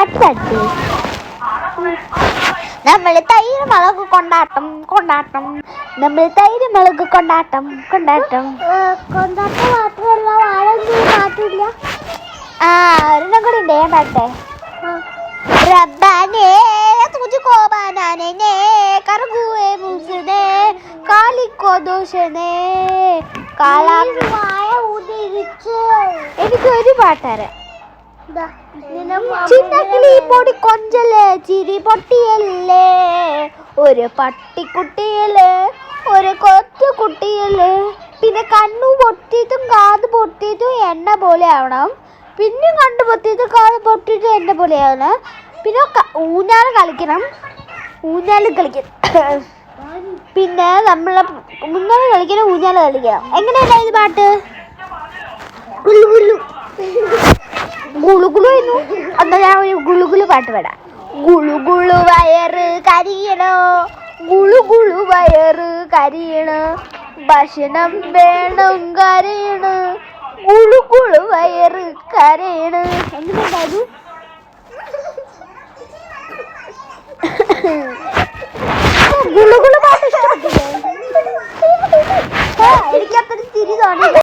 പാട്ട് പാട്ട്. നമ്മള് തൈര് മുളക് കൊണ്ടാട്ടം കൊണ്ടാട്ടം, നമ്മൾ തൈര് മുളക് കൊണ്ടാട്ടം കൊണ്ടാട്ടം. കൊണ്ടാട്ടം മാത്രമല്ല വേറൊന്നും പാട്ടില്ല. ഒരെണ്ണം കൂടി ഉണ്ട്, ഞാൻ പാട്ടെ. റബ്ബാനേ തുझको बनाने ने करगुए मुझने കാലിക്കോ ദോഷനെ എനിക്ക് ഒരു പാട്ടറിയാം. ചിന്നക്കിളി പൊടി കൊഞ്ചല് ചിരി പൊട്ടിയല്ലേ, ഒരു പട്ടിക്കുട്ടിയല്ലേ ഒരു കൊച്ചുകുട്ടിയല്ലേ, പിന്നെ കണ്ണു പൊട്ടിയിട്ടും കാത് പൊട്ടിയിട്ടും എണ്ണ പോലെ ആവണം, പിന്നെ കണ്ണു പൊട്ടിയിട്ടും കാത് പൊട്ടിയിട്ടും എണ്ണ പോലെ ആവണം, പിന്നെ ഊഞ്ഞാല് കളിക്കണം, ഊഞ്ഞാല് കളിക്കണം, പിന്നെ നമ്മളെ മുന്നാല് കളിക്കണം, ഊഞ്ഞാല് കളിക്കണം. എങ്ങനെയല്ല ഇത് പാട്ട്? ഗുളുഗുളു. എന്നാ ഞാൻ ഒരു ഗുളുഗുളു പാട്ട് പാടാം. ഗുളുഗുളു വയറ് കരിയണോ, ഗുളുഗുളു വയറ് കരിയണ, ഭക്ഷണം വേണം കരയണ്, ഗുളുഗുളു വയറ് കരയണ്. എങ്ങനെയുണ്ടായിരുന്നു? ഗുളുഗുളു പാട്ട് ഇഷ്ടപ്പെട്ടില്ലേ? എനിക്കത്ര തിരി തോന്നി.